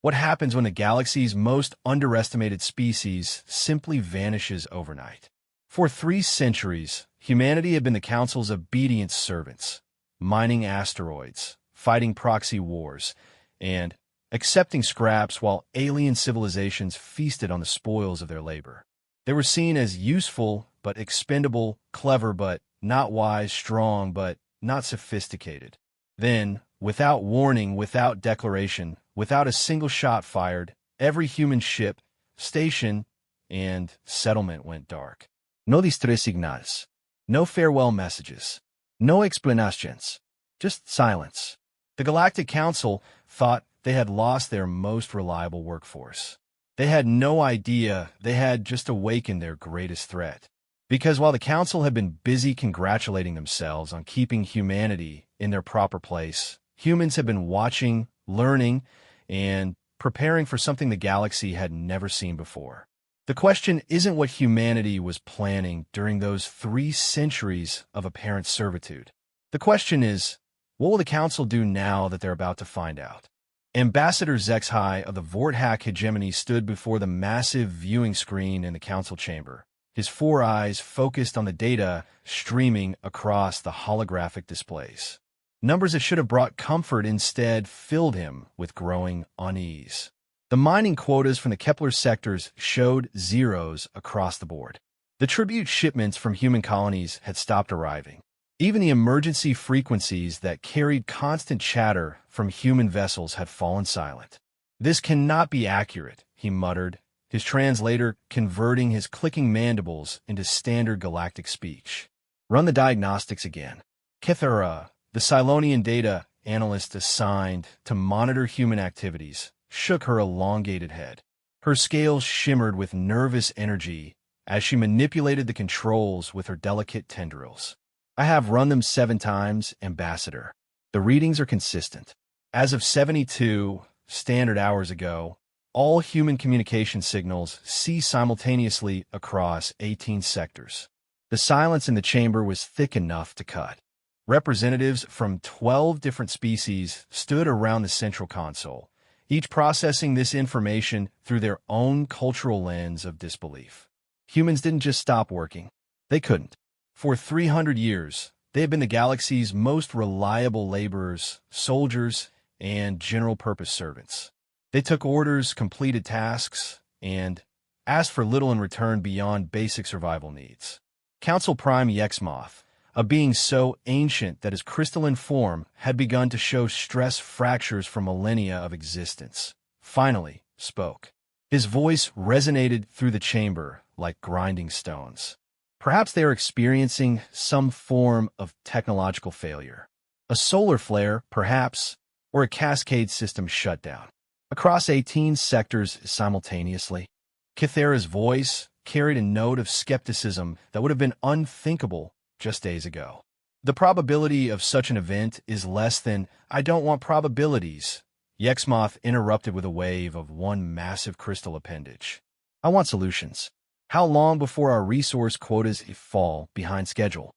What happens when the galaxy's most underestimated species simply vanishes overnight? For 3 centuries, humanity had been the Council's obedient servants, mining asteroids, fighting proxy wars, and accepting scraps while alien civilizations feasted on the spoils of their labor. They were seen as useful but expendable, clever but not wise, strong but not sophisticated. Then, without warning, without declaration, without a single shot fired, every human ship, station, and settlement went dark. No distress signals, no farewell messages, no explanations, just silence. The Galactic Council thought they had lost their most reliable workforce. They had no idea they had just awakened their greatest threat. Because while the Council had been busy congratulating themselves on keeping humanity in their proper place, humans had been watching, learning, and preparing for something the galaxy had never seen before. The question isn't what humanity was planning during those 3 centuries of apparent servitude. The question is, what will the Council do now that they're about to find out? Ambassador Zexhai of the Vorthak hegemony stood before the massive viewing screen in the Council chamber, his 4 eyes focused on the data streaming across the holographic displays. Numbers that should have brought comfort instead filled him with growing unease. The mining quotas from the Kepler sectors showed zeros across the board. The tribute shipments from human colonies had stopped arriving. Even the emergency frequencies that carried constant chatter from human vessels had fallen silent. "This cannot be accurate," he muttered, his translator converting his clicking mandibles into standard galactic speech. "Run the diagnostics again." Kithara, the Cylonian data analyst assigned to monitor human activities, shook her elongated head. Her scales shimmered with nervous energy as she manipulated the controls with her delicate tendrils. "I have run them 7 times, Ambassador. The readings are consistent. As of 72 standard hours ago, all human communication signals ceased simultaneously across 18 sectors. The silence in the chamber was thick enough to cut. Representatives from 12 different species stood around the central console, each processing this information through their own cultural lens of disbelief. Humans didn't just stop working. They couldn't. For 300 years, they had been the galaxy's most reliable laborers, soldiers, and general-purpose servants. They took orders, completed tasks, and asked for little in return beyond basic survival needs. Council Prime Yexmoth, a being so ancient that his crystalline form had begun to show stress fractures from millennia of existence, finally spoke. His voice resonated through the chamber like grinding stones. Perhaps they are experiencing some form of technological failure. A solar flare, perhaps, or a cascade system shutdown. Across 18 sectors simultaneously. Kithara's voice carried a note of skepticism that would have been unthinkable just days ago. "The probability of such an event is less than—" "I don't want probabilities," Yexmoth interrupted with a wave of one massive crystal appendage. "I want solutions. How long before our resource quotas fall behind schedule?"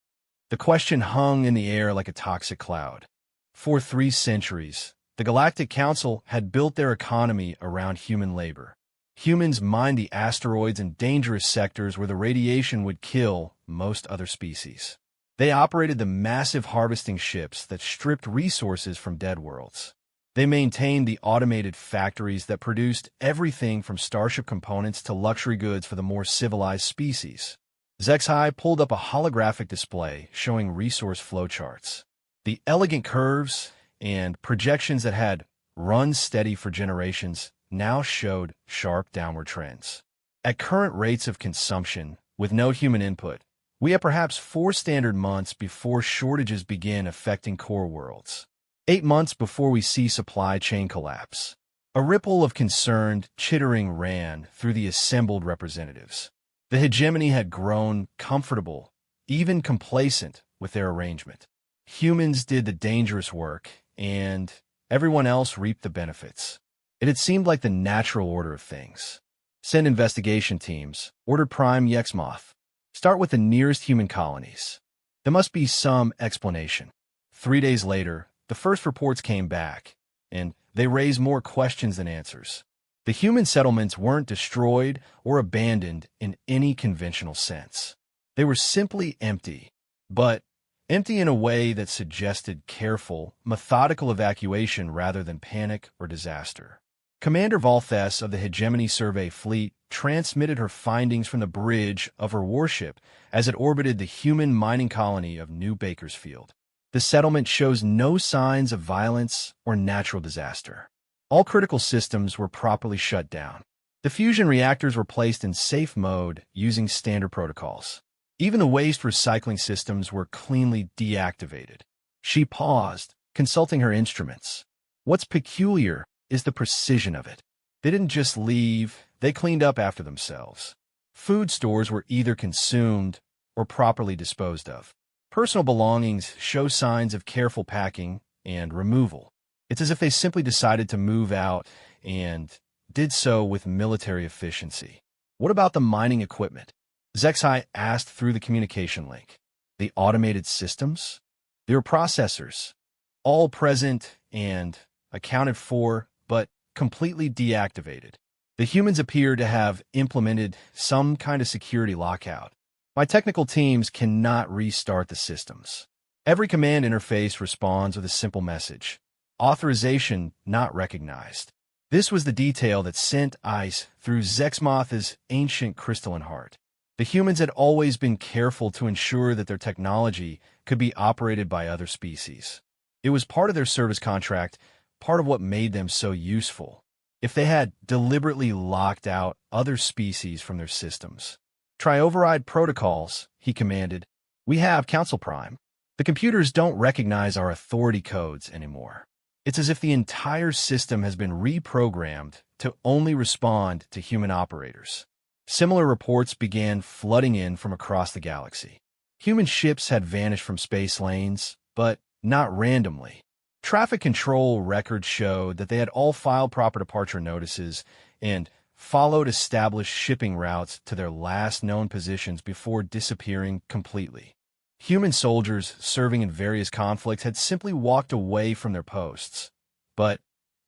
The question hung in the air like a toxic cloud. For 3 centuries, the Galactic Council had built their economy around human labor. Humans mined the asteroids and dangerous sectors where the radiation would kill most other species. They operated the massive harvesting ships that stripped resources from dead worlds. They maintained the automated factories that produced everything from starship components to luxury goods for the more civilized species. Zexhai pulled up a holographic display showing resource flowcharts. The elegant curves and projections that had run steady for generations now showed sharp downward trends. At current rates of consumption, with no human input, we have perhaps 4 standard months before shortages begin affecting core worlds. 8 months before we see supply chain collapse. A ripple of concerned chittering ran through the assembled representatives. The hegemony had grown comfortable, even complacent, with their arrangement. Humans did the dangerous work, and everyone else reaped the benefits. It had seemed like the natural order of things. "Send investigation teams," ordered Prime Yexmoth. "Start with the nearest human colonies. There must be some explanation." 3 days later, the first reports came back, and they raise more questions than answers. The human settlements weren't destroyed or abandoned in any conventional sense. They were simply empty, but empty in a way that suggested careful, methodical evacuation rather than panic or disaster. Commander Valthes of the Hegemony Survey Fleet transmitted her findings from the bridge of her warship as it orbited the human mining colony of New Bakersfield. The settlement shows no signs of violence or natural disaster. All critical systems were properly shut down. The fusion reactors were placed in safe mode using standard protocols. Even the waste recycling systems were cleanly deactivated. She paused, consulting her instruments. What's peculiar is the precision of it. They didn't just leave, they cleaned up after themselves. Food stores were either consumed or properly disposed of. Personal belongings show signs of careful packing and removal. It's as if they simply decided to move out and did so with military efficiency. What about the mining equipment? Zexai asked through the communication link. The automated systems? They were processors, all present and accounted for, but completely deactivated. The humans appear to have implemented some kind of security lockout. My technical teams cannot restart the systems. Every command interface responds with a simple message. Authorization not recognized. This was the detail that sent ice through Zexmoth's ancient crystalline heart. The humans had always been careful to ensure that their technology could be operated by other species. It was part of their service contract, part of what made them so useful. If they had deliberately locked out other species from their systems. Try override protocols, he commanded. We have Council Prime. The computers don't recognize our authority codes anymore. It's as if the entire system has been reprogrammed to only respond to human operators. Similar reports began flooding in from across the galaxy. Human ships had vanished from space lanes, but not randomly. Traffic control records showed that they had all filed proper departure notices and followed established shipping routes to their last known positions before disappearing completely. Human soldiers serving in various conflicts had simply walked away from their posts, but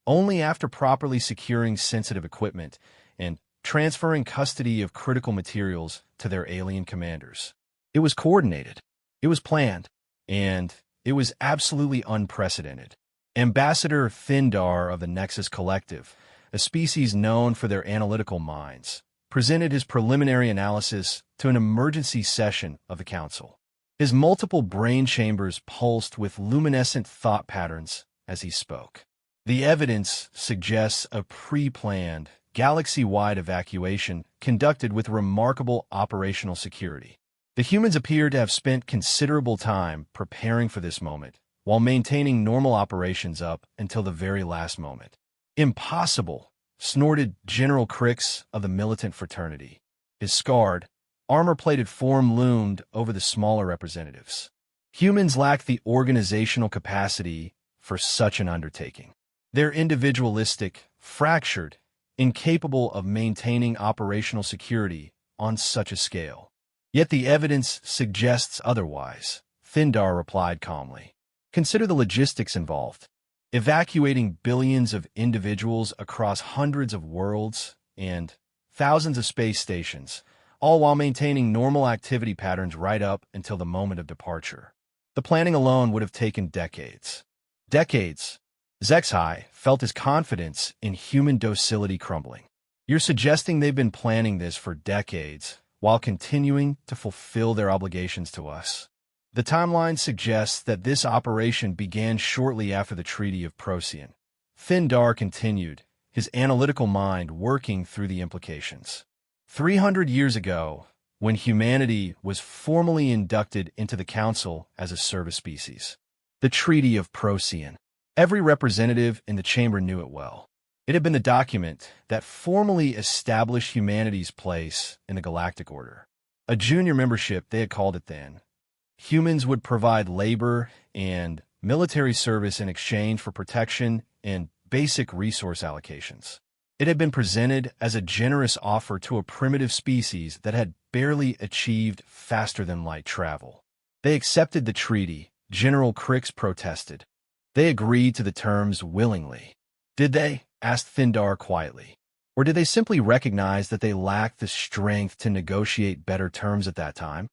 only after properly securing sensitive equipment and transferring custody of critical materials to their alien commanders. It was coordinated, it was planned, and it was absolutely unprecedented. Ambassador Thindar of the Nexus Collective, a species known for their analytical minds, presented his preliminary analysis to an emergency session of the Council. His multiple brain chambers pulsed with luminescent thought patterns as he spoke. The evidence suggests a pre-planned, galaxy-wide evacuation conducted with remarkable operational security. The humans appear to have spent considerable time preparing for this moment, while maintaining normal operations up until the very last moment. Impossible, snorted General Crix of the militant fraternity. His scarred, armor-plated form loomed over the smaller representatives. Humans lack the organizational capacity for such an undertaking. They're individualistic, fractured, incapable of maintaining operational security on such a scale. Yet the evidence suggests otherwise, Thindar replied calmly. Consider the logistics involved. Evacuating billions of individuals across hundreds of worlds and thousands of space stations, all while maintaining normal activity patterns right up until the moment of departure. The planning alone would have taken decades. Decades. Zexai felt his confidence in human docility crumbling. You're suggesting they've been planning this for decades, while continuing to fulfill their obligations to us. The timeline suggests that this operation began shortly after the Treaty of Procyon. Thindar continued, his analytical mind working through the implications. 300 years ago, when humanity was formally inducted into the Council as a service species. The Treaty of Procyon. Every representative in the chamber knew it well. It had been the document that formally established humanity's place in the Galactic Order. A junior membership, they had called it then. Humans would provide labor and military service in exchange for protection and basic resource allocations. It had been presented as a generous offer to a primitive species that had barely achieved faster-than-light travel. They accepted the treaty. General Crix protested. They agreed to the terms willingly. Did they? Asked Thindar quietly. Or did they simply recognize that they lacked the strength to negotiate better terms at that time?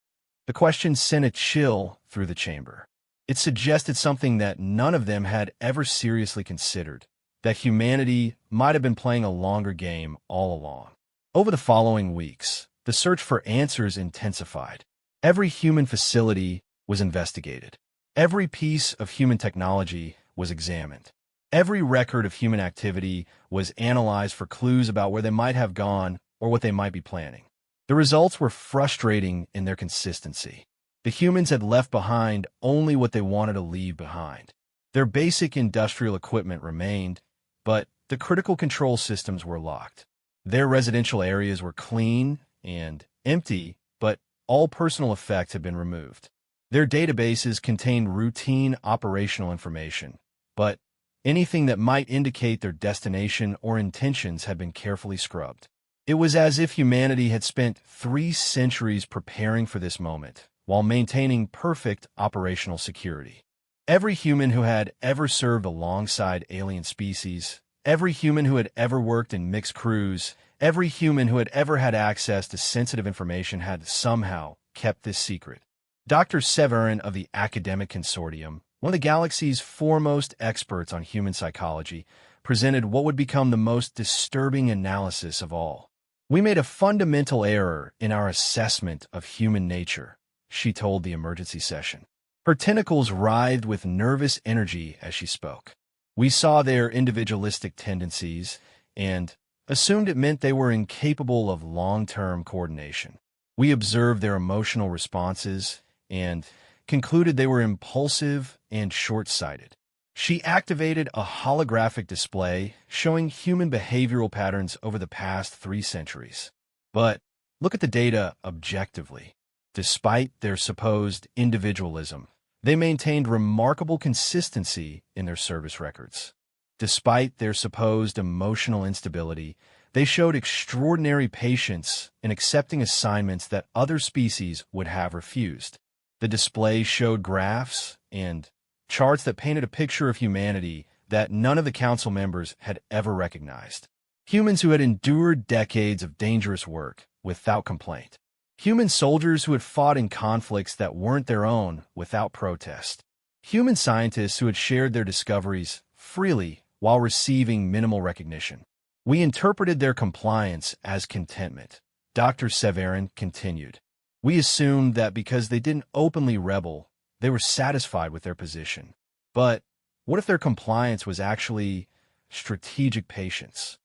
The question sent a chill through the chamber. It suggested something that none of them had ever seriously considered, that humanity might have been playing a longer game all along. Over the following weeks, the search for answers intensified. Every human facility was investigated. Every piece of human technology was examined. Every record of human activity was analyzed for clues about where they might have gone or what they might be planning. The results were frustrating in their consistency. The humans had left behind only what they wanted to leave behind. Their basic industrial equipment remained, but the critical control systems were locked. Their residential areas were clean and empty, but all personal effects had been removed. Their databases contained routine operational information, but anything that might indicate their destination or intentions had been carefully scrubbed. It was as if humanity had spent 3 centuries preparing for this moment, while maintaining perfect operational security. Every human who had ever served alongside alien species, every human who had ever worked in mixed crews, every human who had ever had access to sensitive information had somehow kept this secret. Dr. Severin of the Academic Consortium, one of the galaxy's foremost experts on human psychology, presented what would become the most disturbing analysis of all. We made a fundamental error in our assessment of human nature, she told the emergency session. Her tentacles writhed with nervous energy as she spoke. We saw their individualistic tendencies and assumed it meant they were incapable of long-term coordination. We observed their emotional responses and concluded they were impulsive and short-sighted. She activated a holographic display showing human behavioral patterns over the past 3 centuries. But look at the data objectively. Despite their supposed individualism, they maintained remarkable consistency in their service records. Despite their supposed emotional instability, they showed extraordinary patience in accepting assignments that other species would have refused. The display showed graphs and charts that painted a picture of humanity that none of the council members had ever recognized. Humans who had endured decades of dangerous work without complaint. Human soldiers who had fought in conflicts that weren't their own without protest. Human scientists who had shared their discoveries freely while receiving minimal recognition. We interpreted their compliance as contentment. Dr. Severin continued. We assumed that because they didn't openly rebel, they were satisfied with their position. But what if their compliance was actually strategic patience?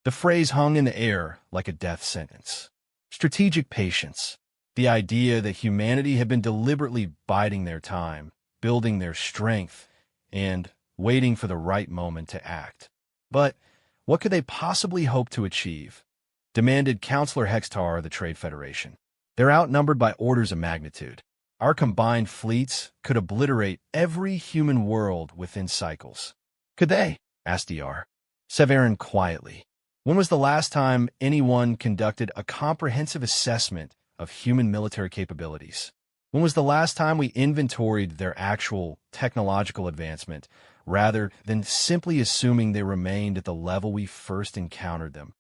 The phrase hung in the air like a death sentence. Strategic patience. The idea that humanity had been deliberately biding their time, building their strength, and waiting for the right moment to act. But what could they possibly hope to achieve? Demanded Councillor Hextar of the Trade Federation. They're outnumbered by orders of magnitude. Our combined fleets could obliterate every human world within cycles. Could they? Asked DR. Severin quietly. When was the last time anyone conducted a comprehensive assessment of human military capabilities? When was the last time we inventoried their actual technological advancement, rather than simply assuming they remained at the level we first encountered them?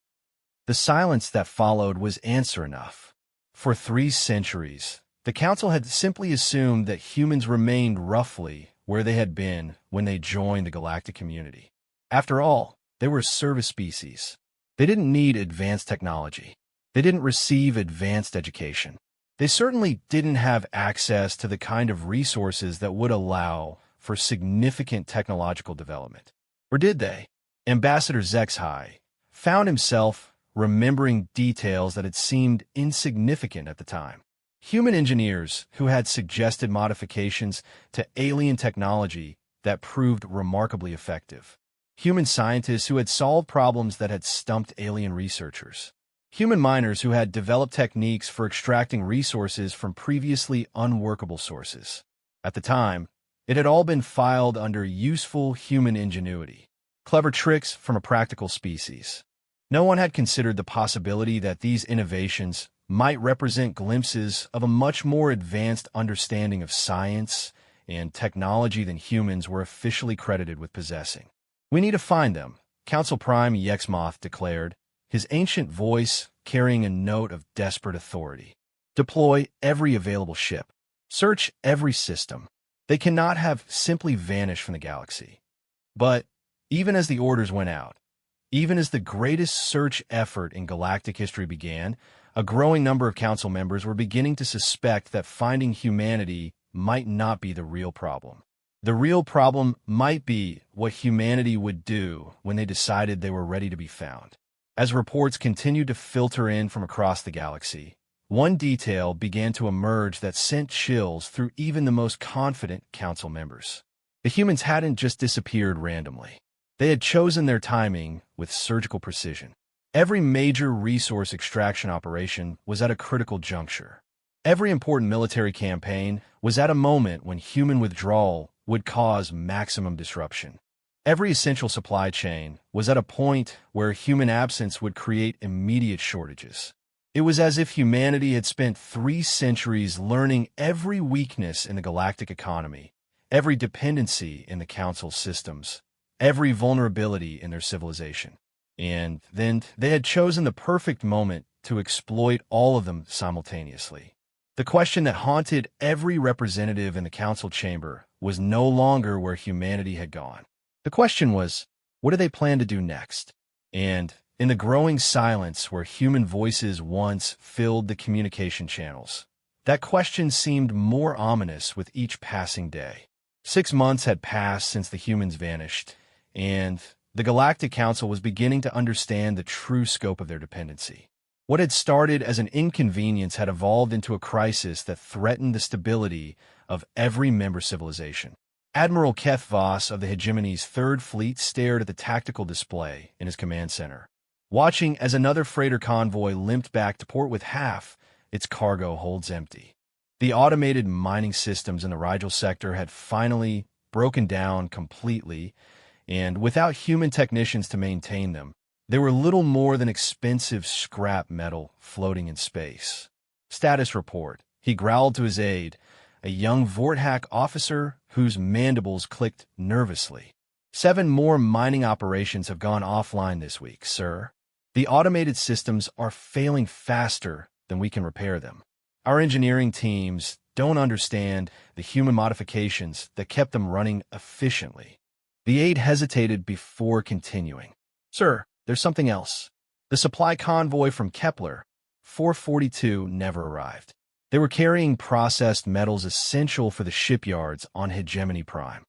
The silence that followed was answer enough. For 3 centuries, the Council had simply assumed that humans remained roughly where they had been when they joined the galactic community. After all, they were a service species. They didn't need advanced technology. They didn't receive advanced education. They certainly didn't have access to the kind of resources that would allow for significant technological development. Or did they? Ambassador Zexhai found himself remembering details that had seemed insignificant at the time. Human engineers who had suggested modifications to alien technology that proved remarkably effective. Human scientists who had solved problems that had stumped alien researchers. Human miners who had developed techniques for extracting resources from previously unworkable sources. At the time, it had all been filed under useful human ingenuity, clever tricks from a practical species. No one had considered the possibility that these innovations might represent glimpses of a much more advanced understanding of science and technology than humans were officially credited with possessing. We need to find them, Council Prime Yexmoth declared, his ancient voice carrying a note of desperate authority. Deploy every available ship. Search every system. They cannot have simply vanished from the galaxy. But even as the orders went out, even as the greatest search effort in galactic history began, a growing number of council members were beginning to suspect that finding humanity might not be the real problem. The real problem might be what humanity would do when they decided they were ready to be found. As reports continued to filter in from across the galaxy, one detail began to emerge that sent chills through even the most confident council members. The humans hadn't just disappeared randomly. They had chosen their timing with surgical precision. Every major resource extraction operation was at a critical juncture. Every important military campaign was at a moment when human withdrawal would cause maximum disruption. Every essential supply chain was at a point where human absence would create immediate shortages. It was as if humanity had spent 3 centuries learning every weakness in the galactic economy, every dependency in the Council's systems, every vulnerability in their civilization. And then they had chosen the perfect moment to exploit all of them simultaneously. The question that haunted every representative in the council chamber was no longer where humanity had gone. The question was, what do they plan to do next? And in the growing silence where human voices once filled the communication channels, that question seemed more ominous with each passing day. 6 months had passed since the humans vanished, and the Galactic Council was beginning to understand the true scope of their dependency. What had started as an inconvenience had evolved into a crisis that threatened the stability of every member civilization. Admiral Keth Voss of the Hegemony's Third Fleet stared at the tactical display in his command center, watching as another freighter convoy limped back to port with half its cargo holds empty. The automated mining systems in the Rigel sector had finally broken down completely, and without human technicians to maintain them, they were little more than expensive scrap metal floating in space. Status report. He growled to his aide, a young Vorthak officer whose mandibles clicked nervously. 7 more mining operations have gone offline this week, sir. The automated systems are failing faster than we can repair them. Our engineering teams don't understand the human modifications that kept them running efficiently. The aide hesitated before continuing. Sir, there's something else. The supply convoy from Kepler, 442, never arrived. They were carrying processed metals essential for the shipyards on Hegemony Prime.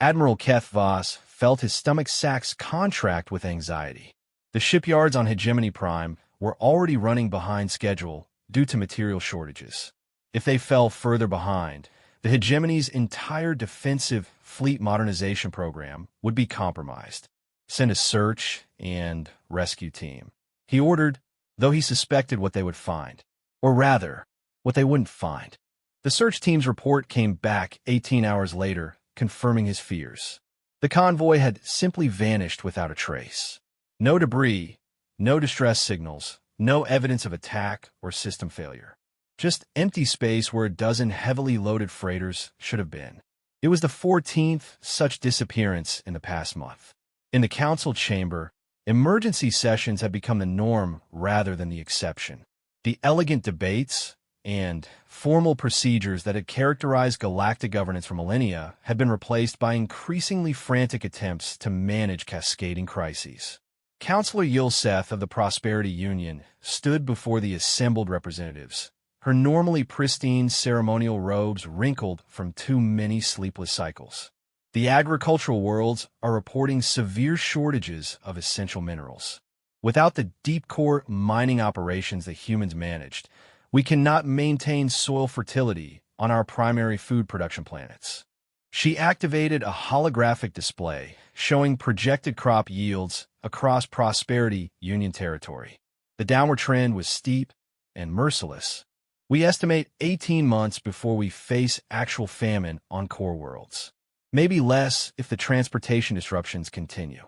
Admiral Keth Voss felt his stomach sacks contract with anxiety. The shipyards on Hegemony Prime were already running behind schedule due to material shortages. If they fell further behind, the Hegemony's entire defensive fleet modernization program would be compromised. Send a search and rescue team, he ordered, though he suspected what they would find. Or rather, what they wouldn't find. The search team's report came back 18 hours later, confirming his fears. The convoy had simply vanished without a trace. No debris, no distress signals, no evidence of attack or system failure. Just empty space where a dozen heavily loaded freighters should have been. It was the 14th such disappearance in the past month. In the council chamber, emergency sessions had become the norm rather than the exception. The elegant debates and formal procedures that had characterized galactic governance for millennia had been replaced by increasingly frantic attempts to manage cascading crises. Councillor Yulseth of the Prosperity Union stood before the assembled representatives, her normally pristine ceremonial robes wrinkled from too many sleepless cycles. The agricultural worlds are reporting severe shortages of essential minerals. Without the deep-core mining operations that humans managed, we cannot maintain soil fertility on our primary food production planets. She activated a holographic display showing projected crop yields across Prosperity Union territory. The downward trend was steep and merciless. We estimate 18 months before we face actual famine on core worlds. Maybe less if the transportation disruptions continue.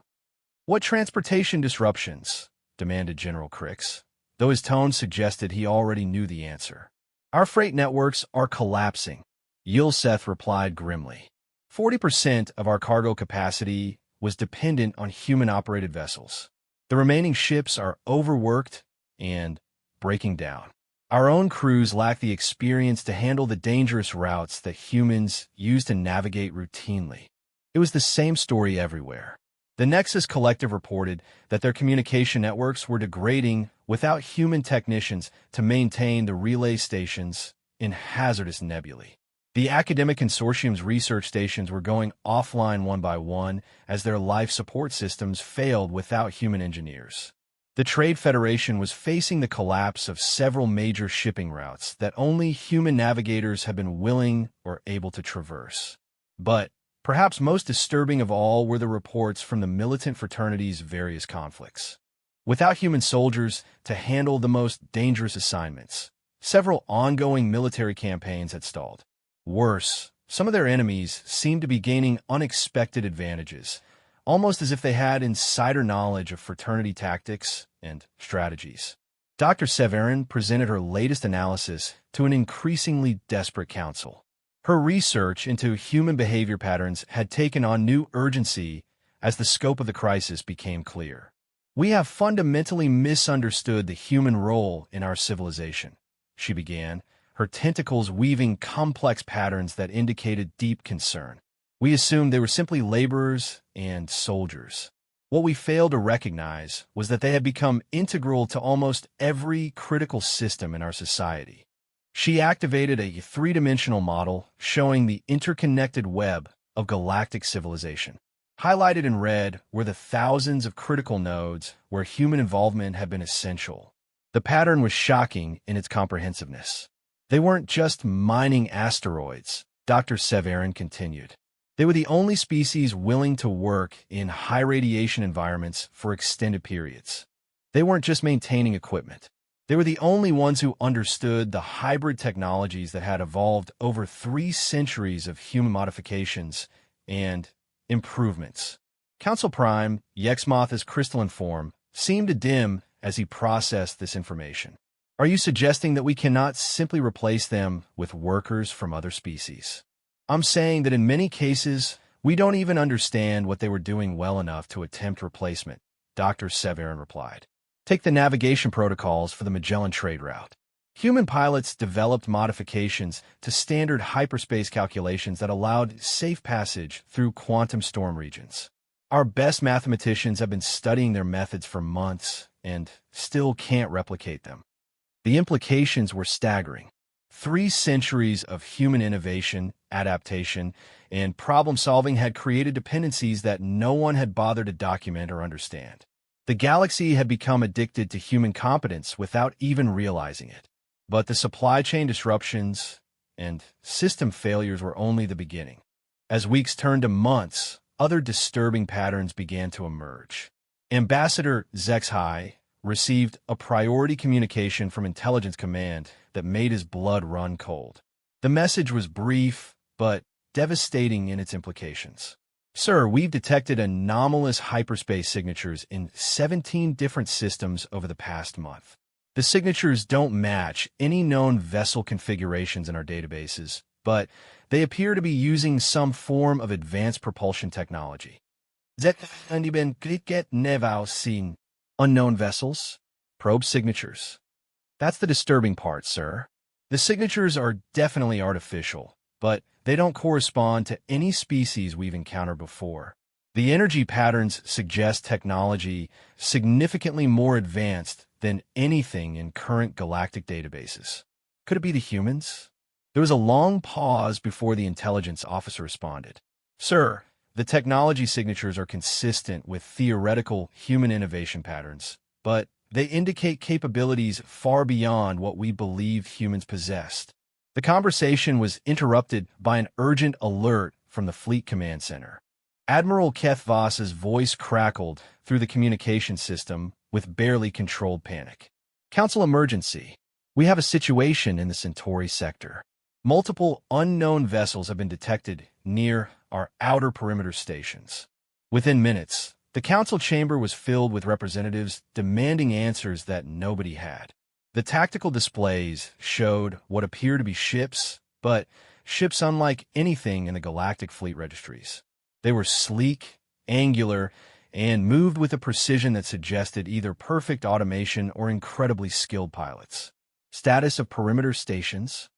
What transportation disruptions? Demanded General Crix, though his tone suggested he already knew the answer. Our freight networks are collapsing, Yulseth replied grimly. 40% of our cargo capacity was dependent on human-operated vessels. The remaining ships are overworked and breaking down. Our own crews lack the experience to handle the dangerous routes that humans use to navigate routinely. It was the same story everywhere. The Nexus Collective reported that their communication networks were degrading without human technicians to maintain the relay stations in hazardous nebulae. The academic consortium's research stations were going offline one by one as their life support systems failed without human engineers. The Trade Federation was facing the collapse of several major shipping routes that only human navigators have been willing or able to traverse. But perhaps most disturbing of all were the reports from the militant fraternity's various conflicts. Without human soldiers to handle the most dangerous assignments, several ongoing military campaigns had stalled. Worse, some of their enemies seemed to be gaining unexpected advantages, almost as if they had insider knowledge of fraternity tactics and strategies. Dr. Severin presented her latest analysis to an increasingly desperate council. Her research into human behavior patterns had taken on new urgency as the scope of the crisis became clear. "We have fundamentally misunderstood the human role in our civilization," she began, her tentacles weaving complex patterns that indicated deep concern. "We assumed they were simply laborers and soldiers. What we failed to recognize was that they had become integral to almost every critical system in our society." She activated a three-dimensional model showing the interconnected web of galactic civilization. Highlighted in red were the thousands of critical nodes where human involvement had been essential. The pattern was shocking in its comprehensiveness. "They weren't just mining asteroids," Dr. Severin continued. "They were the only species willing to work in high-radiation environments for extended periods. They weren't just maintaining equipment. They were the only ones who understood the hybrid technologies that had evolved over 3 centuries of human modifications and improvements." Council Prime, Yexmoth's crystalline form, seemed to dim as he processed this information. "Are you suggesting that we cannot simply replace them with workers from other species?" "I'm saying that in many cases, we don't even understand what they were doing well enough to attempt replacement," Dr. Severin replied. "Take the navigation protocols for the Magellan trade route. Human pilots developed modifications to standard hyperspace calculations that allowed safe passage through quantum storm regions. Our best mathematicians have been studying their methods for months and still can't replicate them." The implications were staggering. 3 centuries of human innovation, adaptation, and problem-solving had created dependencies that no one had bothered to document or understand. The galaxy had become addicted to human competence without even realizing it. But the supply chain disruptions and system failures were only the beginning. As weeks turned to months, other disturbing patterns began to emerge. Ambassador Zexhai received a priority communication from Intelligence Command that made his blood run cold. The message was brief, but devastating in its implications. "Sir, we've detected anomalous hyperspace signatures in 17 different systems over the past month. The signatures don't match any known vessel configurations in our databases, but they appear to be using some form of advanced propulsion technology." Unknown vessels? Probe signatures. That's the disturbing part, sir. The signatures are definitely artificial, but they don't correspond to any species we've encountered before. The energy patterns suggest technology significantly more advanced than anything in current galactic databases. Could it be the humans? There was a long pause before the intelligence officer responded. "Sir, the technology signatures are consistent with theoretical human innovation patterns, but they indicate capabilities far beyond what we believed humans possessed." The conversation was interrupted by an urgent alert from the Fleet Command Center. Admiral Keth Voss's voice crackled through the communication system with barely controlled panic. "Council emergency. We have a situation in the Centauri sector. Multiple unknown vessels have been detected near our outer perimeter stations." Within minutes, the council chamber was filled with representatives demanding answers that nobody had. The tactical displays showed what appeared to be ships, but ships unlike anything in the galactic fleet registries. They were sleek, angular, and moved with a precision that suggested either perfect automation or incredibly skilled pilots. Status of perimeter stations?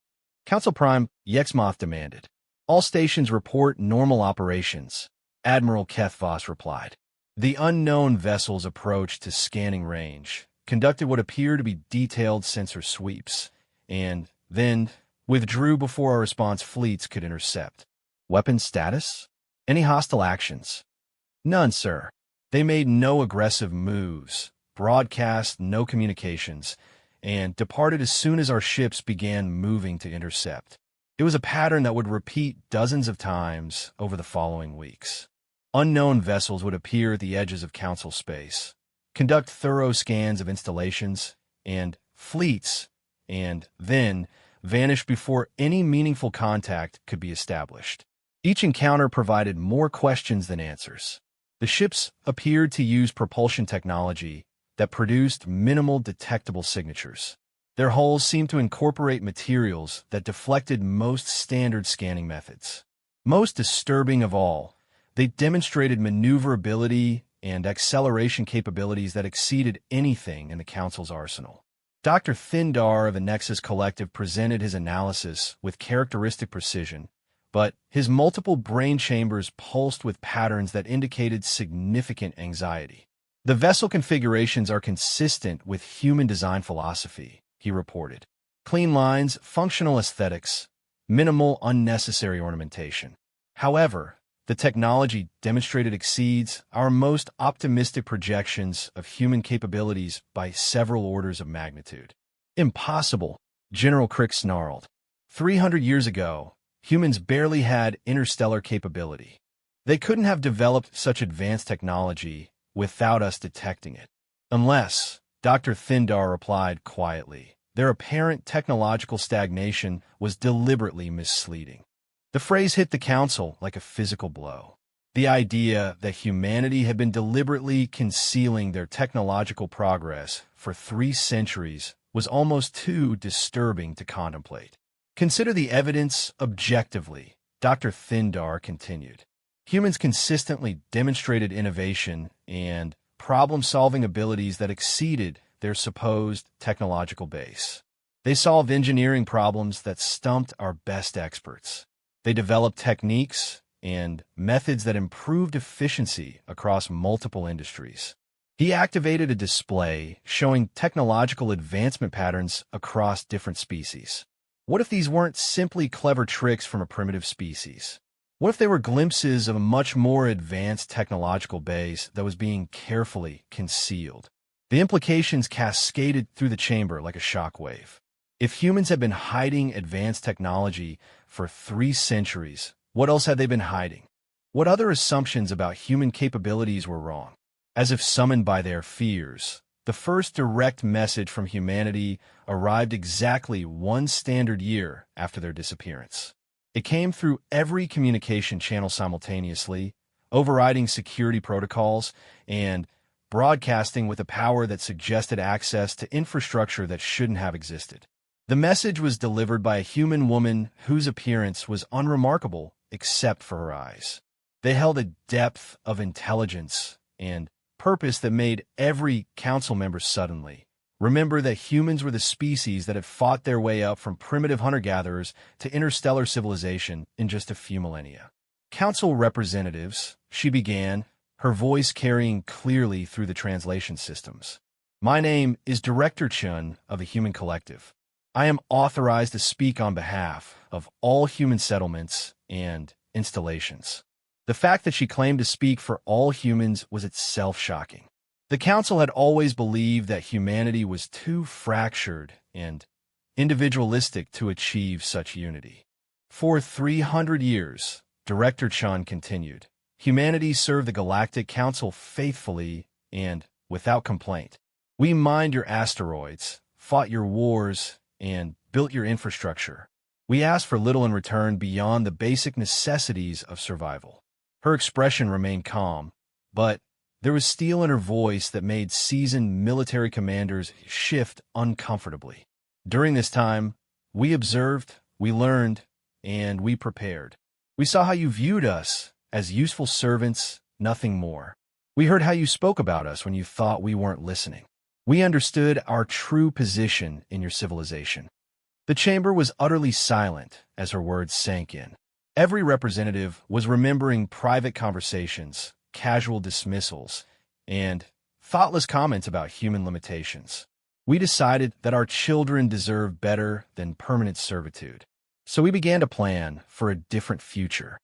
Council Prime Yexmoth demanded. All stations report normal operations, Admiral Kethvos replied. The unknown vessels approached to scanning range, conducted what appeared to be detailed sensor sweeps, and then withdrew before our response fleets could intercept. Weapon status? Any hostile actions? None, sir. They made no aggressive moves, broadcast no communications, and departed as soon as our ships began moving to intercept. It was a pattern that would repeat dozens of times over the following weeks. Unknown vessels would appear at the edges of Council space, conduct thorough scans of installations and fleets, and then vanish before any meaningful contact could be established. Each encounter provided more questions than answers. The ships appeared to use propulsion technology that produced minimal detectable signatures. Their hulls seemed to incorporate materials that deflected most standard scanning methods. Most disturbing of all, they demonstrated maneuverability and acceleration capabilities that exceeded anything in the Council's arsenal. Dr. Thindar of the Nexus Collective presented his analysis with characteristic precision, but his multiple brain chambers pulsed with patterns that indicated significant anxiety. The vessel configurations are consistent with human design philosophy, he reported. Clean lines, functional aesthetics, minimal unnecessary ornamentation. However, the technology demonstrated exceeds our most optimistic projections of human capabilities by several orders of magnitude. Impossible, General Crick snarled. 300 years ago, humans barely had interstellar capability. They couldn't have developed such advanced technology without us detecting it. Unless, Dr. Thindar replied quietly, their apparent technological stagnation was deliberately misleading. The phrase hit the Council like a physical blow. The idea that humanity had been deliberately concealing their technological progress for 3 centuries was almost too disturbing to contemplate. Consider the evidence objectively, Dr. Thindar continued. Humans consistently demonstrated innovation and problem-solving abilities that exceeded their supposed technological base. They solved engineering problems that stumped our best experts. They developed techniques and methods that improved efficiency across multiple industries. He activated a display showing technological advancement patterns across different species. What if these weren't simply clever tricks from a primitive species? What if they were glimpses of a much more advanced technological base that was being carefully concealed? The implications cascaded through the chamber like a shockwave. If humans had been hiding advanced technology for 3 centuries, what else had they been hiding? What other assumptions about human capabilities were wrong? As if summoned by their fears, the first direct message from humanity arrived exactly 1 standard year after their disappearance. It came through every communication channel simultaneously, overriding security protocols and broadcasting with a power that suggested access to infrastructure that shouldn't have existed. The message was delivered by a human woman whose appearance was unremarkable except for her eyes. They held a depth of intelligence and purpose that made every council member suddenly remember that humans were the species that had fought their way up from primitive hunter-gatherers to interstellar civilization in just a few millennia. Council representatives, she began, her voice carrying clearly through the translation systems. My name is Director Chun of the Human Collective. I am authorized to speak on behalf of all human settlements and installations. The fact that she claimed to speak for all humans was itself shocking. The Council had always believed that humanity was too fractured and individualistic to achieve such unity. For 300 years, Director Chun continued, humanity served the Galactic Council faithfully and without complaint. We mined your asteroids, fought your wars, and built your infrastructure. We asked for little in return beyond the basic necessities of survival. Her expression remained calm, but there was steel in her voice that made seasoned military commanders shift uncomfortably. During this time, we observed, we learned, and we prepared. We saw how you viewed us as useful servants nothing more. We heard how you spoke about us when you thought we weren't listening. We understood our true position in your civilization." The chamber was utterly silent as her words sank in. Every representative was remembering private conversations, casual dismissals, and thoughtless comments about human limitations. We decided that our children deserve better than permanent servitude. So we began to plan for a different future.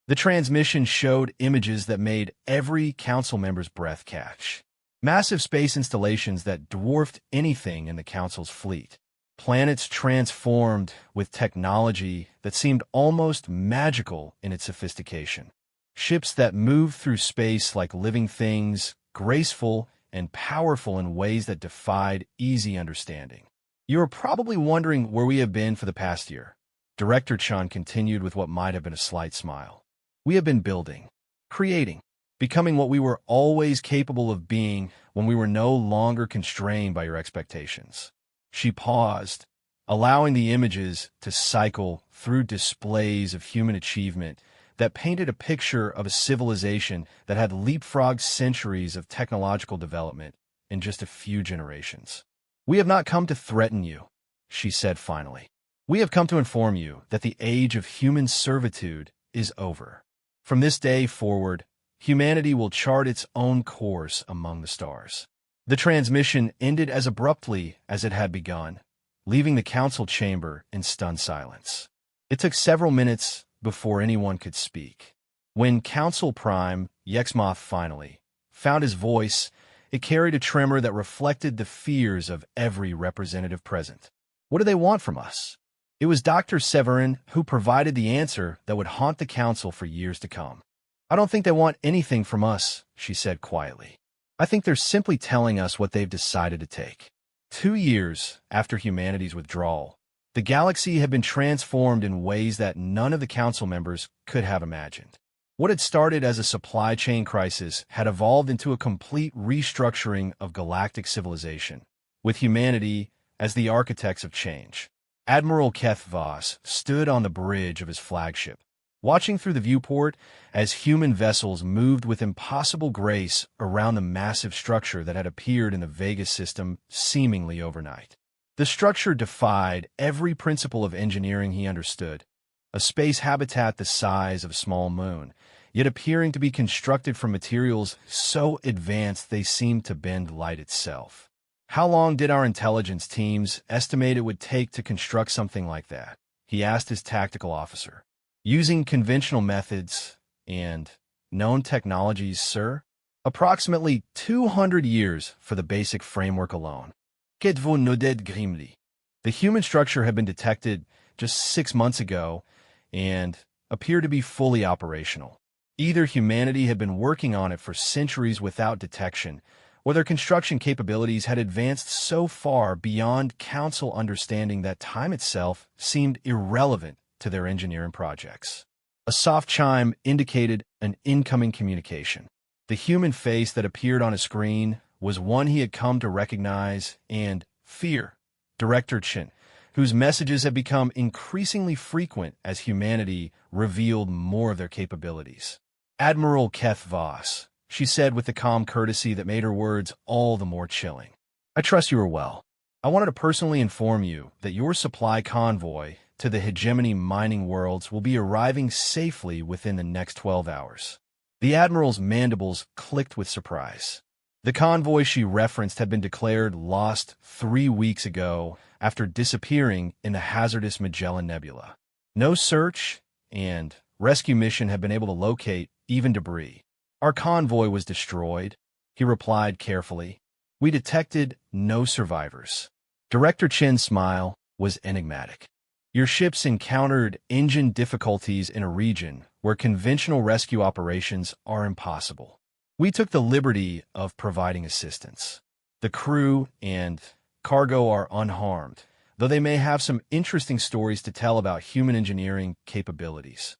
The transmission showed images that made every council member's breath catch. Massive space installations that dwarfed anything in the council's fleet. Planets transformed with technology that seemed almost magical in its sophistication. Ships that moved through space like living things, graceful and powerful in ways that defied easy understanding. You are probably wondering where we have been for the past year. Director Chun continued with what might have been a slight smile. We have been building, creating, becoming what we were always capable of being when we were no longer constrained by your expectations. She paused, allowing the images to cycle through displays of human achievement that painted a picture of a civilization that had leapfrogged centuries of technological development in just a few generations. "We have not come to threaten you," she said finally. "We have come to inform you that the age of human servitude is over. From this day forward, humanity will chart its own course among the stars." The transmission ended as abruptly as it had begun, leaving the council chamber in stunned silence. It took several minutes before anyone could speak. When Council Prime Yexmoth finally found his voice, it carried a tremor that reflected the fears of every representative present. What do they want from us? It was Dr. Severin who provided the answer that would haunt the council for years to come. "I don't think they want anything from us," she said quietly. "I think they're simply telling us what they've decided to take." 2 years after humanity's withdrawal, the galaxy had been transformed in ways that none of the council members could have imagined. What had started as a supply chain crisis had evolved into a complete restructuring of galactic civilization, with humanity as the architects of change. Admiral Keth Voss stood on the bridge of his flagship, watching through the viewport as human vessels moved with impossible grace around the massive structure that had appeared in the Vegas system seemingly overnight. The structure defied every principle of engineering he understood, a space habitat the size of a small moon, yet appearing to be constructed from materials so advanced they seemed to bend light itself. "How long did our intelligence teams estimate it would take to construct something like that?" he asked his tactical officer. "Using conventional methods and known technologies, sir? Approximately 200 years for the basic framework alone." Qu'êtes-vous nodded grimly. The human structure had been detected just 6 months ago and appeared to be fully operational. Either humanity had been working on it for centuries without detection, or their construction capabilities had advanced so far beyond council understanding that time itself seemed irrelevant to their engineering projects. A soft chime indicated an incoming communication. The human face that appeared on a screen was one he had come to recognize and fear, Director Chin, whose messages had become increasingly frequent as humanity revealed more of their capabilities. "Admiral Keth Voss," she said with the calm courtesy that made her words all the more chilling. "I trust you are well. I wanted to personally inform you that your supply convoy to the hegemony mining worlds will be arriving safely within the next 12 hours. The Admiral's mandibles clicked with surprise. The convoy she referenced had been declared lost 3 weeks ago after disappearing in the hazardous Magellan Nebula. No search and rescue mission had been able to locate even debris. "Our convoy was destroyed," he replied carefully. "We detected no survivors." Director Chin's smile was enigmatic. "Your ships encountered engine difficulties in a region where conventional rescue operations are impossible. We took the liberty of providing assistance. The crew and cargo are unharmed, though they may have some interesting stories to tell about human engineering capabilities."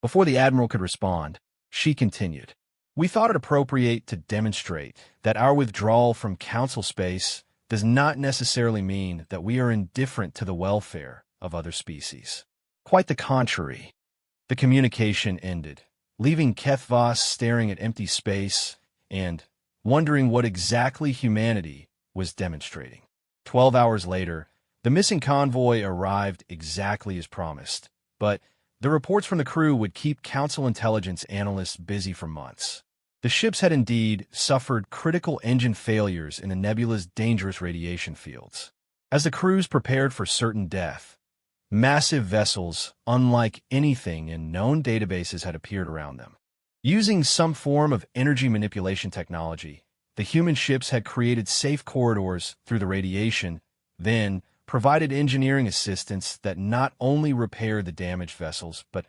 Before the Admiral could respond, she continued, "We thought it appropriate to demonstrate that our withdrawal from Council space does not necessarily mean that we are indifferent to the welfare of other species. Quite the contrary." The communication ended, leaving Kethvos staring at empty space and wondering what exactly humanity was demonstrating. 12 hours later, the missing convoy arrived exactly as promised, but the reports from the crew would keep Council intelligence analysts busy for months. The ships had indeed suffered critical engine failures in the nebula's dangerous radiation fields. As the crews prepared for certain death, massive vessels, unlike anything in known databases, had appeared around them. Using some form of energy manipulation technology, the human ships had created safe corridors through the radiation, then provided engineering assistance that not only repaired the damaged vessels, but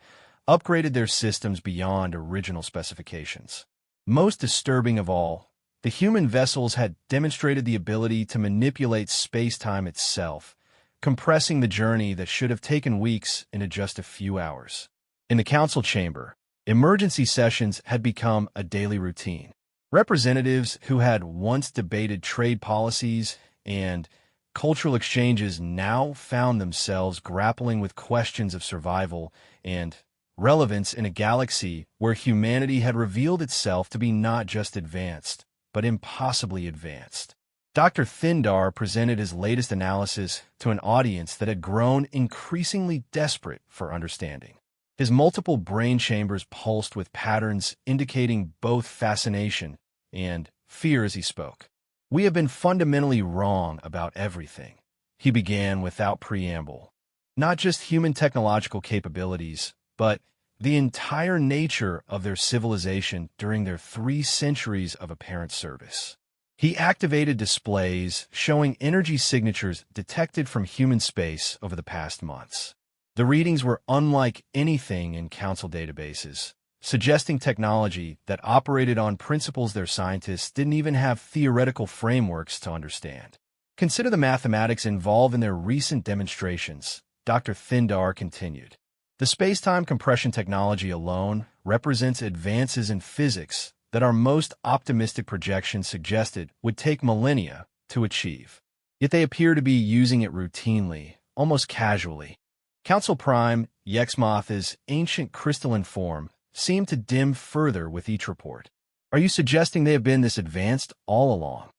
upgraded their systems beyond original specifications. Most disturbing of all, the human vessels had demonstrated the ability to manipulate space-time itself, compressing the journey that should have taken weeks into just a few hours. In the council chamber, emergency sessions had become a daily routine. Representatives who had once debated trade policies and cultural exchanges now found themselves grappling with questions of survival and relevance in a galaxy where humanity had revealed itself to be not just advanced, but impossibly advanced. Dr. Thindar presented his latest analysis to an audience that had grown increasingly desperate for understanding. His multiple brain chambers pulsed with patterns indicating both fascination and fear as he spoke. "We have been fundamentally wrong about everything," he began without preamble. "Not just human technological capabilities, but the entire nature of their civilization during their 3 centuries of apparent service." He activated displays showing energy signatures detected from human space over the past months. The readings were unlike anything in Council databases, suggesting technology that operated on principles their scientists didn't even have theoretical frameworks to understand. "Consider the mathematics involved in their recent demonstrations," Dr. Thindar continued. "The space-time compression technology alone represents advances in physics that our most optimistic projections suggested would take millennia to achieve. Yet they appear to be using it routinely, almost casually. Council Prime Yexmoth's ancient crystalline form seemed to dim further with each report. Are you suggesting they have been this advanced all along?"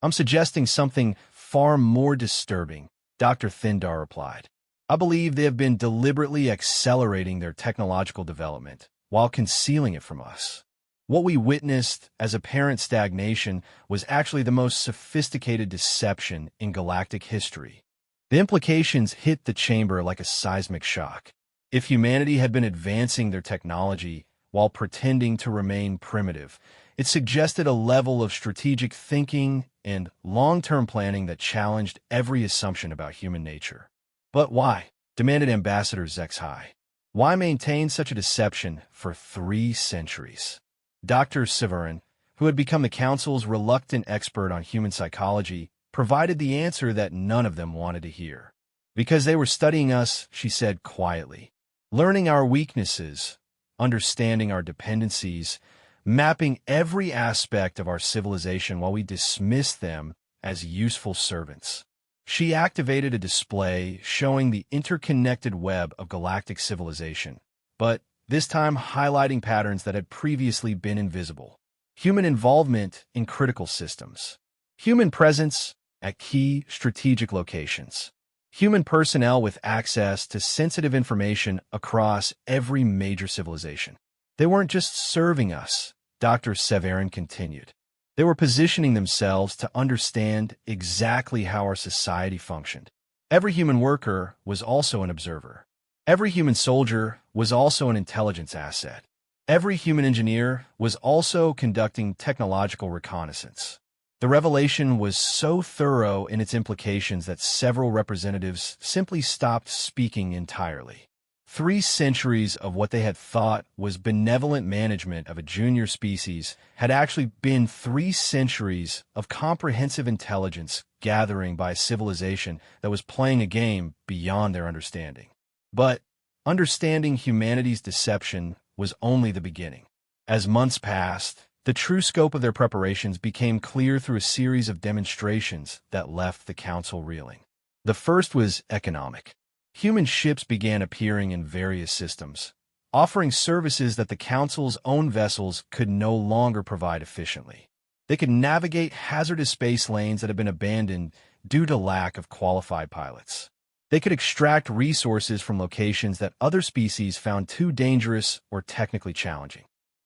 "I'm suggesting something far more disturbing," Dr. Thindar replied. "I believe they have been deliberately accelerating their technological development while concealing it from us. What we witnessed as apparent stagnation was actually the most sophisticated deception in galactic history." The implications hit the chamber like a seismic shock. If humanity had been advancing their technology while pretending to remain primitive, it suggested a level of strategic thinking and long-term planning that challenged every assumption about human nature. "But why?" demanded Ambassador Zexhai. "Why maintain such a deception for 3 centuries? Dr. Severin, who had become the Council's reluctant expert on human psychology, provided the answer that none of them wanted to hear. "Because they were studying us," she said quietly, "learning our weaknesses, understanding our dependencies, mapping every aspect of our civilization while we dismissed them as useful servants." She activated a display showing the interconnected web of galactic civilization, but this time highlighting patterns that had previously been invisible. Human involvement in critical systems. Human presence at key strategic locations. Human personnel with access to sensitive information across every major civilization. "They weren't just serving us," Dr. Severin continued. "They were positioning themselves to understand exactly how our society functioned. Every human worker was also an observer. Every human soldier was also an intelligence asset. Every human engineer was also conducting technological reconnaissance." The revelation was so thorough in its implications that several representatives simply stopped speaking entirely. 3 centuries of what they had thought was benevolent management of a junior species had actually been 3 centuries of comprehensive intelligence gathering by a civilization that was playing a game beyond their understanding. But understanding humanity's deception was only the beginning. As months passed, the true scope of their preparations became clear through a series of demonstrations that left the Council reeling. The first was economic. Human ships began appearing in various systems, offering services that the Council's own vessels could no longer provide efficiently. They could navigate hazardous space lanes that had been abandoned due to lack of qualified pilots. They could extract resources from locations that other species found too dangerous or technically challenging.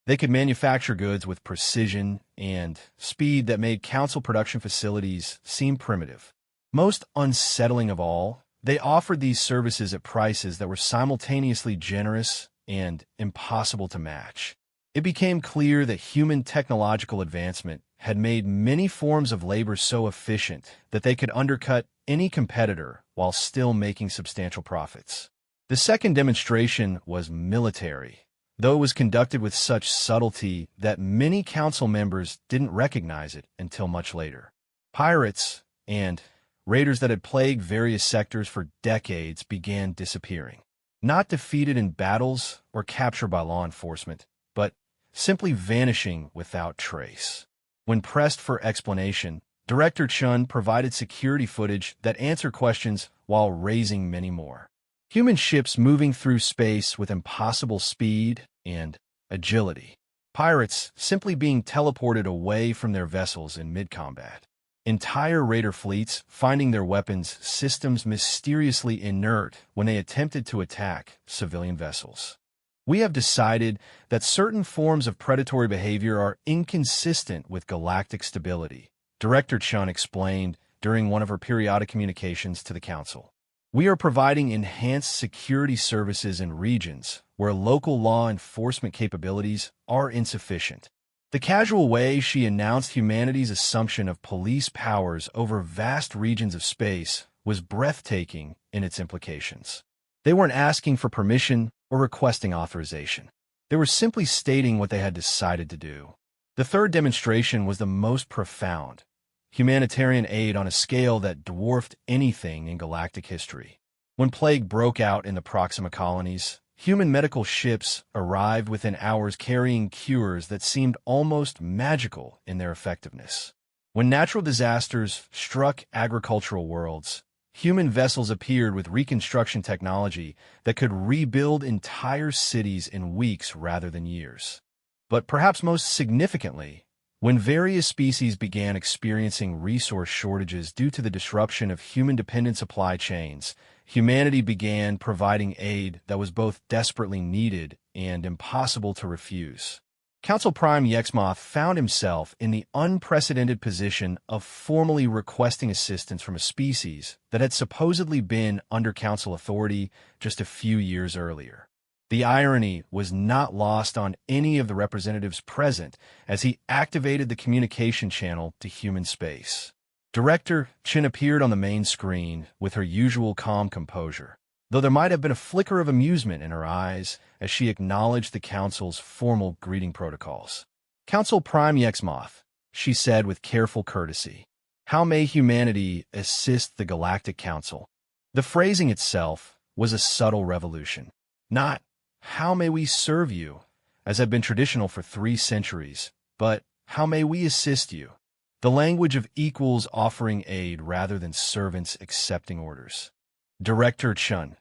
They could manufacture goods with precision and speed that made Council production facilities seem primitive. Most unsettling of all, they offered these services at prices that were simultaneously generous and impossible to match. It became clear that human technological advancement had made many forms of labor so efficient that they could undercut any competitor while still making substantial profits. The second demonstration was military, though it was conducted with such subtlety that many Council members didn't recognize it until much later. Pirates and raiders that had plagued various sectors for decades began disappearing, not defeated in battles or captured by law enforcement, but simply vanishing without trace. When pressed for explanation, Director Chun provided security footage that answered questions while raising many more. Human ships moving through space with impossible speed and agility. Pirates simply being teleported away from their vessels in mid-combat. Entire raider fleets finding their weapons systems mysteriously inert when they attempted to attack civilian vessels. We have decided that certain forms of predatory behavior are inconsistent with galactic stability, Director Chun explained during one of her periodic communications to the Council. We are providing enhanced security services in regions where local law enforcement capabilities are insufficient. The casual way she announced humanity's assumption of police powers over vast regions of space was breathtaking in its implications. They weren't asking for permission or requesting authorization. They were simply stating what they had decided to do. The third demonstration was the most profound: humanitarian aid on a scale that dwarfed anything in galactic history. When plague broke out in the Proxima colonies, human medical ships arrived within hours carrying cures that seemed almost magical in their effectiveness. When natural disasters struck agricultural worlds, human vessels appeared with reconstruction technology that could rebuild entire cities in weeks rather than years. But perhaps most significantly, when various species began experiencing resource shortages due to the disruption of human-dependent supply chains, humanity began providing aid that was both desperately needed and impossible to refuse. Council Prime Yexmoth found himself in the unprecedented position of formally requesting assistance from a species that had supposedly been under Council authority just a few years earlier. The irony was not lost on any of the representatives present as he activated the communication channel to human space. Director Chin appeared on the main screen with her usual calm composure, though there might have been a flicker of amusement in her eyes as she acknowledged the Council's formal greeting protocols. Council Prime Yexmoth, she said with careful courtesy. How may humanity assist the Galactic Council? The phrasing itself was a subtle revolution. Not, how may we serve you, as had been traditional for 3 centuries, but how may we assist you? The language of equals offering aid rather than servants accepting orders. Director Chun,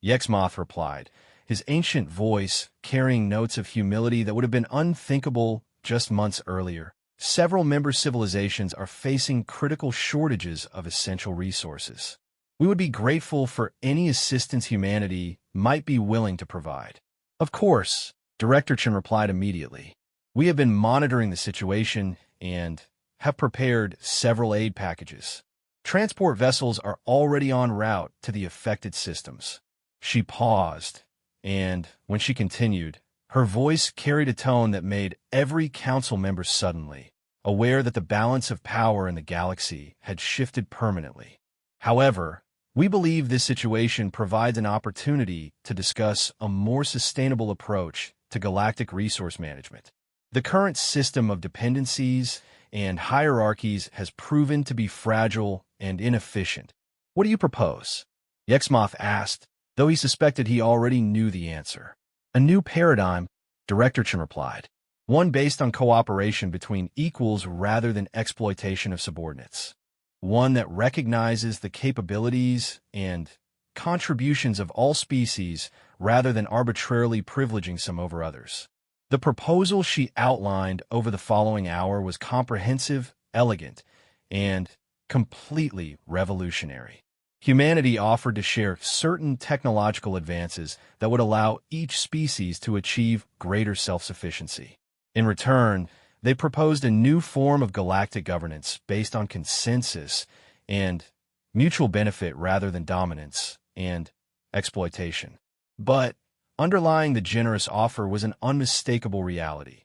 Yexmoth replied, his ancient voice carrying notes of humility that would have been unthinkable just months earlier. Several member civilizations are facing critical shortages of essential resources. We would be grateful for any assistance humanity might be willing to provide. Of course, Director Chun replied immediately. We have been monitoring the situation and have prepared several aid packages. Transport vessels are already en route to the affected systems. She paused, and when she continued, her voice carried a tone that made every council member suddenly aware that the balance of power in the galaxy had shifted permanently. However, we believe this situation provides an opportunity to discuss a more sustainable approach to galactic resource management. The current system of dependencies and hierarchies has proven to be fragile and inefficient. What do you propose? Yexmoth asked, though he suspected he already knew the answer. A new paradigm, Director Chin replied. One based on cooperation between equals rather than exploitation of subordinates. One that recognizes the capabilities and contributions of all species rather than arbitrarily privileging some over others. The proposal she outlined over the following hour was comprehensive, elegant, and completely revolutionary. Humanity offered to share certain technological advances that would allow each species to achieve greater self-sufficiency. In return, they proposed a new form of galactic governance based on consensus and mutual benefit rather than dominance and exploitation. But underlying the generous offer was an unmistakable reality.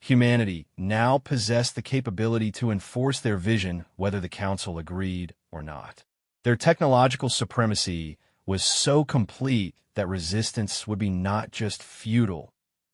Humanity now possessed the capability to enforce their vision whether the Council agreed or not. Their technological supremacy was so complete that resistance would be not just futile,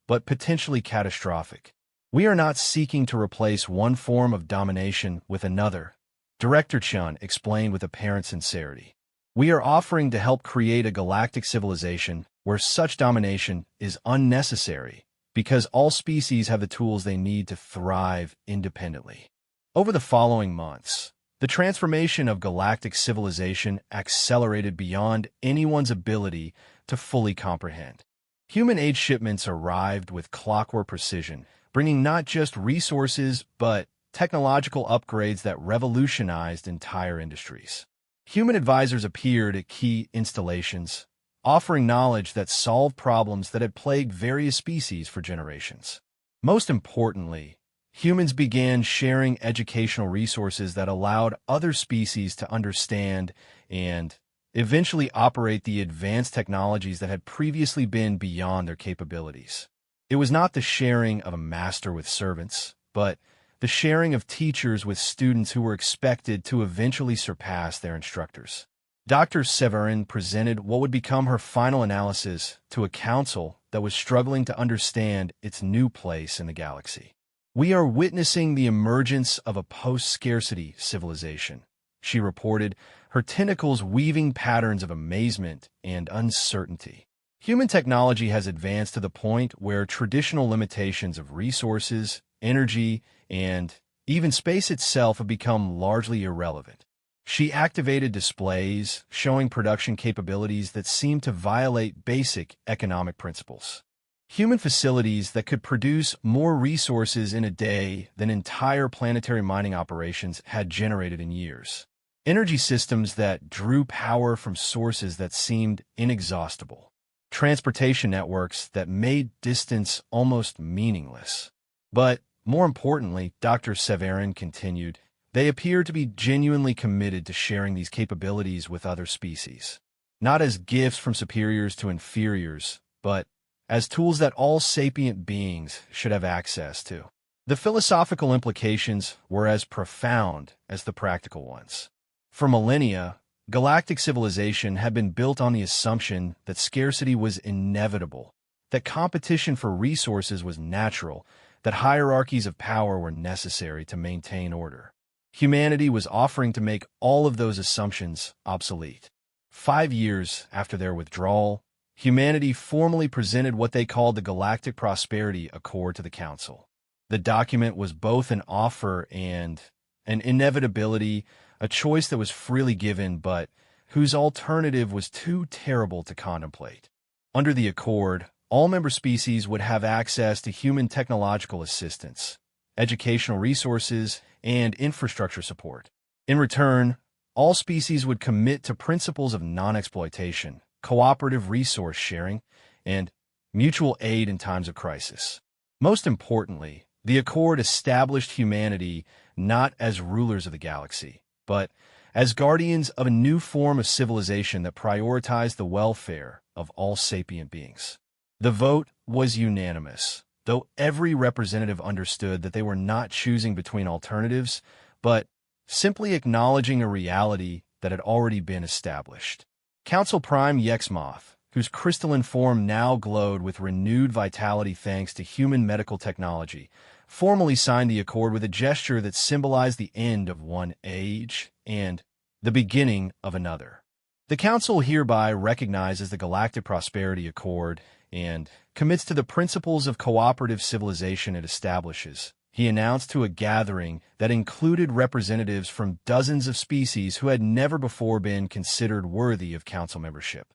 but potentially catastrophic. We are not seeking to replace one form of domination with another, Director Chun explained with apparent sincerity. We are offering to help create a galactic civilization where such domination is unnecessary because all species have the tools they need to thrive independently. Over the following months, the transformation of galactic civilization accelerated beyond anyone's ability to fully comprehend. Human aid shipments arrived with clockwork precision, bringing not just resources but technological upgrades that revolutionized entire industries. Human advisors appeared at key installations, offering knowledge that solved problems that had plagued various species for generations. Most importantly, humans began sharing educational resources that allowed other species to understand and eventually operate the advanced technologies that had previously been beyond their capabilities. It was not the sharing of a master with servants, but the sharing of teachers with students who were expected to eventually surpass their instructors. Dr. Severin presented what would become her final analysis to a council that was struggling to understand its new place in the galaxy. We are witnessing the emergence of a post-scarcity civilization, she reported, her tentacles weaving patterns of amazement and uncertainty. Human technology has advanced to the point where traditional limitations of resources, energy, and even space itself have become largely irrelevant. She activated displays showing production capabilities that seemed to violate basic economic principles. Human facilities that could produce more resources in a day than entire planetary mining operations had generated in years. Energy systems that drew power from sources that seemed inexhaustible. Transportation networks that made distance almost meaningless. But more importantly, Dr. Severin continued, they appear to be genuinely committed to sharing these capabilities with other species. Not as gifts from superiors to inferiors, but as tools that all sapient beings should have access to. The philosophical implications were as profound as the practical ones. For millennia, galactic civilization had been built on the assumption that scarcity was inevitable, that competition for resources was natural, that hierarchies of power were necessary to maintain order. Humanity was offering to make all of those assumptions obsolete. 5 years after their withdrawal, humanity formally presented what they called the Galactic Prosperity Accord to the Council. The document was both an offer and an inevitability, a choice that was freely given but whose alternative was too terrible to contemplate. Under the Accord, all member species would have access to human technological assistance, educational resources, and infrastructure support. In return, all species would commit to principles of non-exploitation, cooperative resource sharing, and mutual aid in times of crisis. Most importantly, the Accord established humanity not as rulers of the galaxy, but as guardians of a new form of civilization that prioritized the welfare of all sapient beings. The vote was unanimous, though every representative understood that they were not choosing between alternatives, but simply acknowledging a reality that had already been established. Council Prime Yexmoth, whose crystalline form now glowed with renewed vitality thanks to human medical technology, formally signed the accord with a gesture that symbolized the end of one age and the beginning of another. The Council hereby recognizes the Galactic Prosperity Accord and commits to the principles of cooperative civilization it establishes, he announced to a gathering that included representatives from dozens of species who had never before been considered worthy of Council membership.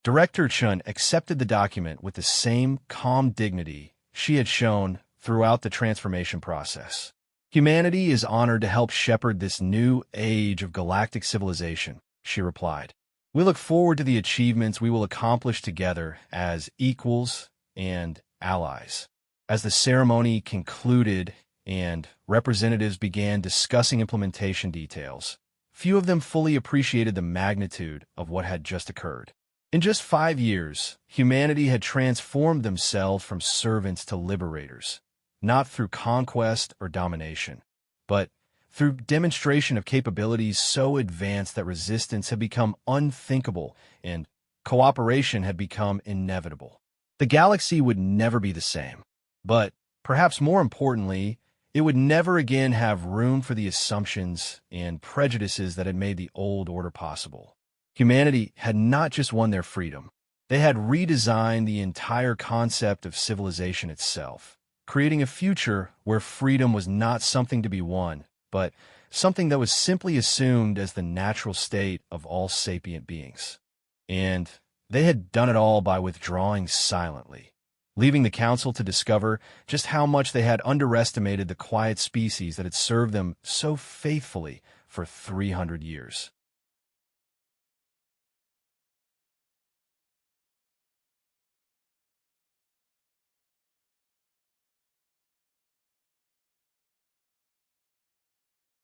Director Chun accepted the document with the same calm dignity she had shown throughout the transformation process. Humanity is honored to help shepherd this new age of galactic civilization, she replied. We look forward to the achievements we will accomplish together as equals and allies. As the ceremony concluded and representatives began discussing implementation details, few of them fully appreciated the magnitude of what had just occurred. In just 5 years, humanity had transformed themselves from servants to liberators, not through conquest or domination, but through demonstration of capabilities so advanced that resistance had become unthinkable and cooperation had become inevitable. The galaxy would never be the same, but perhaps more importantly, it would never again have room for the assumptions and prejudices that had made the old order possible. Humanity had not just won their freedom, they had redesigned the entire concept of civilization itself, creating a future where freedom was not something to be won, but something that was simply assumed as the natural state of all sapient beings. And they had done it all by withdrawing silently, leaving the council to discover just how much they had underestimated the quiet species that had served them so faithfully for 300 years.